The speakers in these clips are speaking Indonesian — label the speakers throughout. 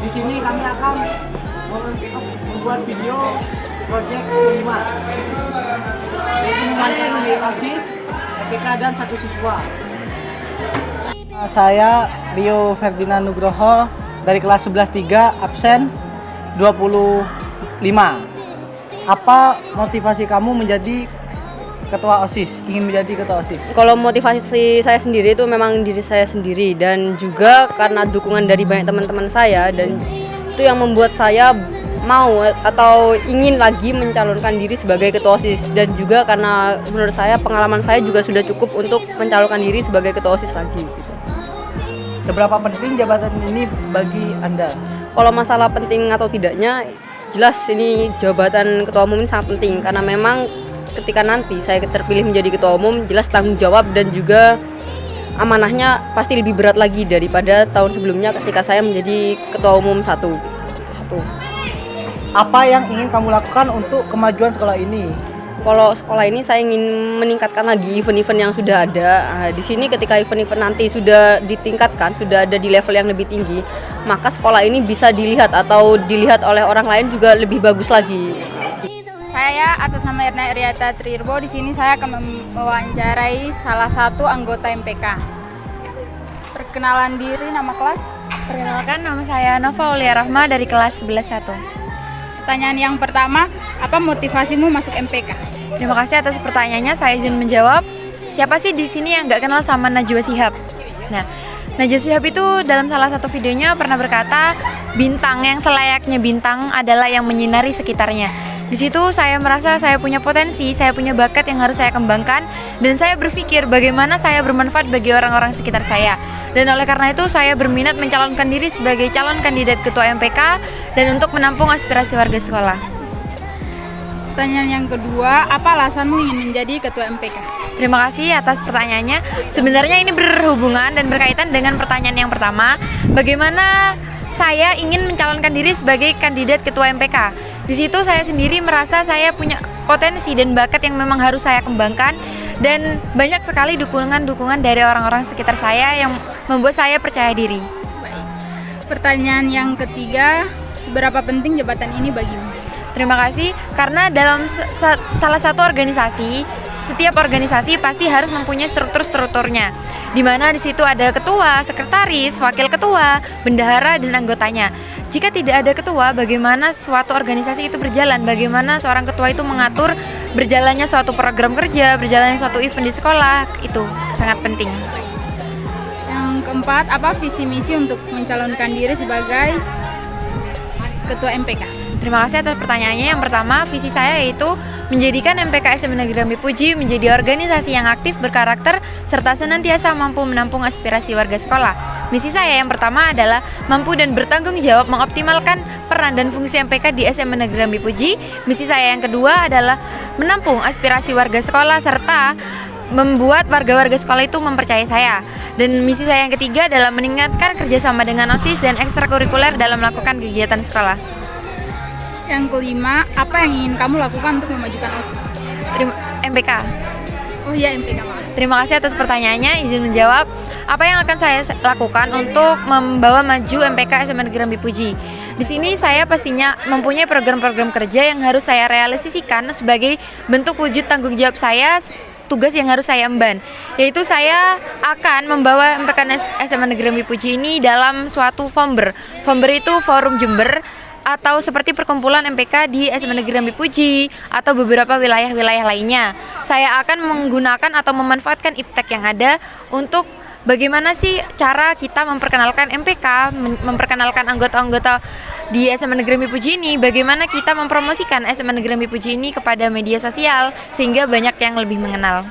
Speaker 1: di sini kami akan membuat video project 5 yaitu memanfaatkan OSIS, EPK dan satu siswa. Saya Rio Ferdinand Nugroho dari kelas 11-3 absen 25. Apa motivasi kamu menjadi ketua OSIS? Ingin menjadi ketua OSIS?
Speaker 2: Kalau motivasi saya sendiri itu memang diri saya sendiri dan juga karena dukungan dari banyak teman-teman saya, dan itu yang membuat saya mau atau ingin lagi mencalonkan diri sebagai ketua OSIS, dan juga karena menurut saya pengalaman saya juga sudah cukup untuk mencalonkan diri sebagai ketua OSIS lagi gitu.
Speaker 1: Seberapa penting jabatan ini bagi Anda?
Speaker 2: Kalau masalah penting atau tidaknya, jelas ini jabatan ketua umum ini sangat penting karena memang ketika nanti saya terpilih menjadi ketua umum, jelas tanggung jawab dan juga amanahnya pasti lebih berat lagi daripada tahun sebelumnya ketika saya menjadi ketua umum satu.
Speaker 1: Apa yang ingin kamu lakukan untuk kemajuan sekolah ini?
Speaker 2: Kalau sekolah ini saya ingin meningkatkan lagi event-event yang sudah ada. Di sini ketika event-event nanti sudah ditingkatkan, sudah ada di level yang lebih tinggi, maka sekolah ini bisa dilihat atau dilihat oleh orang lain juga lebih bagus lagi.
Speaker 3: Saya atas nama Erna Eriata Trirbo, di sini saya akan mewawancarai salah satu anggota MPK. Perkenalan diri, nama kelas.
Speaker 4: Perkenalkan, nama saya Nova Aulia Rahma dari kelas 11-1.
Speaker 3: Pertanyaan yang pertama, apa motivasimu masuk MPK?
Speaker 4: Terima kasih atas pertanyaannya, saya izin menjawab. Siapa sih di sini yang nggak kenal sama Najwa Shihab? Nah, Najwa Shihab itu dalam salah satu videonya pernah berkata, bintang yang selayaknya bintang adalah yang menyinari sekitarnya. Di situ saya merasa saya punya potensi, saya punya bakat yang harus saya kembangkan, dan saya berpikir bagaimana saya bermanfaat bagi orang-orang sekitar saya. Dan oleh karena itu saya berminat mencalonkan diri sebagai calon kandidat ketua MPK dan untuk menampung aspirasi warga sekolah.
Speaker 3: Pertanyaan yang kedua, apa alasanmu ingin menjadi ketua MPK?
Speaker 4: Terima kasih atas pertanyaannya. Sebenarnya ini berhubungan dan berkaitan dengan pertanyaan yang pertama, bagaimana saya ingin mencalonkan diri sebagai kandidat ketua MPK. Di situ saya sendiri merasa saya punya potensi dan bakat yang memang harus saya kembangkan, dan banyak sekali dukungan-dukungan dari orang-orang sekitar saya yang membuat saya percaya diri.
Speaker 3: Baik. Pertanyaan yang ketiga, seberapa penting jabatan ini bagimu?
Speaker 4: Terima kasih, karena dalam salah satu organisasi, setiap organisasi pasti harus mempunyai struktur-strukturnya, di mana di situ ada ketua, sekretaris, wakil ketua, bendahara, dan anggotanya. Jika tidak ada ketua, bagaimana suatu organisasi itu berjalan? Bagaimana seorang ketua itu mengatur berjalannya suatu program kerja, berjalannya suatu event di sekolah? Itu sangat penting.
Speaker 3: Yang keempat, apa visi misi untuk mencalonkan diri sebagai ketua MPK?
Speaker 4: Terima kasih atas pertanyaannya. Yang pertama, visi saya yaitu menjadikan MPK SMA Negeri Jambi Puji menjadi organisasi yang aktif, berkarakter, serta senantiasa mampu menampung aspirasi warga sekolah. Misi saya yang pertama adalah mampu dan bertanggung jawab mengoptimalkan peran dan fungsi MPK di SMA Negeri Jambi Puji. Misi saya yang kedua adalah menampung aspirasi warga sekolah serta membuat warga-warga sekolah itu mempercayai saya. Dan misi saya yang ketiga adalah meningkatkan kerjasama dengan OSIS dan ekstrakurikuler dalam melakukan kegiatan sekolah.
Speaker 3: Yang kelima, apa yang ingin kamu lakukan untuk memajukan OSIS?
Speaker 4: MPK.
Speaker 3: Oh iya, MPK.
Speaker 4: Terima kasih atas pertanyaannya, izin menjawab. Apa yang akan saya lakukan untuk membawa maju MPK SMA Negeri Jambi Puji? Di sini saya pastinya mempunyai program-program kerja yang harus saya realisasikan sebagai bentuk wujud tanggung jawab saya, tugas yang harus saya emban, yaitu saya akan membawa MPK SMA Negeri Jambi Puji ini dalam suatu FOMBER. FOMBER itu Forum Jember, atau seperti perkumpulan MPK di SMA Negeri Jambi Puji atau beberapa wilayah-wilayah lainnya. Saya akan menggunakan atau memanfaatkan iptek yang ada untuk bagaimana sih cara kita memperkenalkan MPK, memperkenalkan anggota-anggota di SMA Negeri Jambi Puji ini, bagaimana kita mempromosikan SMA Negeri Jambi Puji ini kepada media sosial sehingga banyak yang lebih mengenal.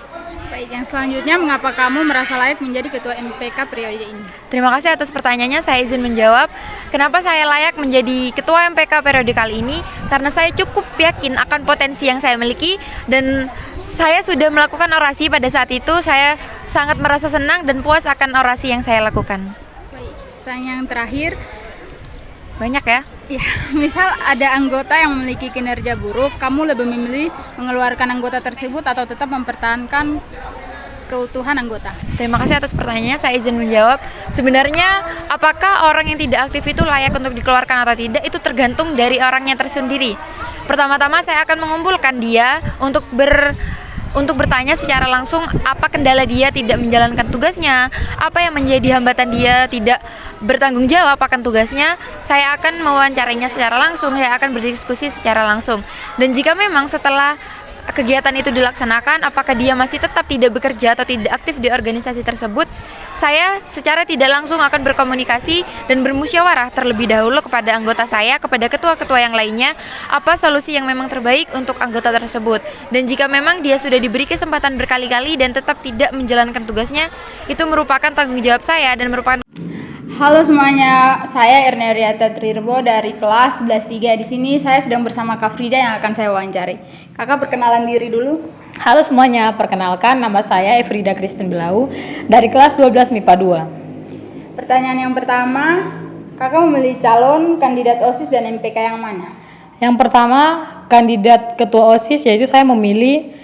Speaker 3: Baik, yang selanjutnya, mengapa kamu merasa layak menjadi ketua MPK periode ini?
Speaker 4: Terima kasih atas pertanyaannya, saya izin menjawab. Kenapa saya layak menjadi ketua MPK periode kali ini? Karena saya cukup yakin akan potensi yang saya miliki, dan saya sudah melakukan orasi pada saat itu. Saya sangat merasa senang dan puas akan orasi yang saya lakukan.
Speaker 3: Baik, pertanyaan yang terakhir.
Speaker 4: Banyak ya?
Speaker 3: Ya, misal ada anggota yang memiliki kinerja buruk, kamu lebih memilih mengeluarkan anggota tersebut atau tetap mempertahankan keutuhan anggota.
Speaker 4: Terima kasih atas pertanyaannya, saya izin menjawab. Sebenarnya apakah orang yang tidak aktif itu layak untuk dikeluarkan atau tidak, itu tergantung dari orangnya tersendiri. Pertama-tama saya akan mengumpulkan dia untuk bertanya secara langsung apa kendala dia tidak menjalankan tugasnya, apa yang menjadi hambatan dia tidak bertanggung jawab akan tugasnya. Saya akan mewawancarainya secara langsung, saya akan berdiskusi secara langsung. Dan jika memang setelah kegiatan itu dilaksanakan, apakah dia masih tetap tidak bekerja atau tidak aktif di organisasi tersebut, saya secara tidak langsung akan berkomunikasi dan bermusyawarah terlebih dahulu kepada anggota saya, kepada ketua-ketua yang lainnya, apa solusi yang memang terbaik untuk anggota tersebut. Dan jika memang dia sudah diberi kesempatan berkali-kali dan tetap tidak menjalankan tugasnya, itu merupakan tanggung jawab saya dan merupakan.
Speaker 3: Halo semuanya, saya Erneriata Trirbo dari kelas 11-3. Di sini saya sedang bersama Kak Frida yang akan saya wawancari. Kakak perkenalan diri dulu.
Speaker 5: Halo semuanya, perkenalkan nama saya Efrida Kristen Belau dari kelas 12 MIPA 2.
Speaker 3: Pertanyaan yang pertama, kakak memilih calon kandidat OSIS dan MPK yang mana?
Speaker 5: Yang pertama, kandidat ketua OSIS, yaitu saya memilih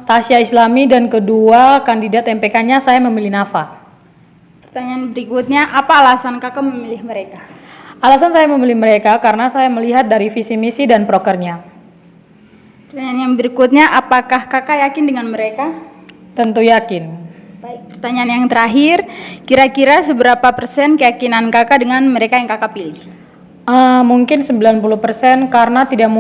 Speaker 5: Tasya Islami, dan kedua kandidat MPK-nya saya memilih Nafa.
Speaker 3: Pertanyaan berikutnya, apa alasan kakak memilih mereka?
Speaker 5: Alasan saya memilih mereka karena saya melihat dari visi misi dan prokernya.
Speaker 3: Pertanyaan yang berikutnya, apakah kakak yakin dengan mereka?
Speaker 5: Tentu yakin.
Speaker 3: Baik, pertanyaan yang terakhir, kira-kira seberapa persen keyakinan kakak dengan mereka yang kakak pilih?
Speaker 5: Mungkin 90% karena tidak mungkin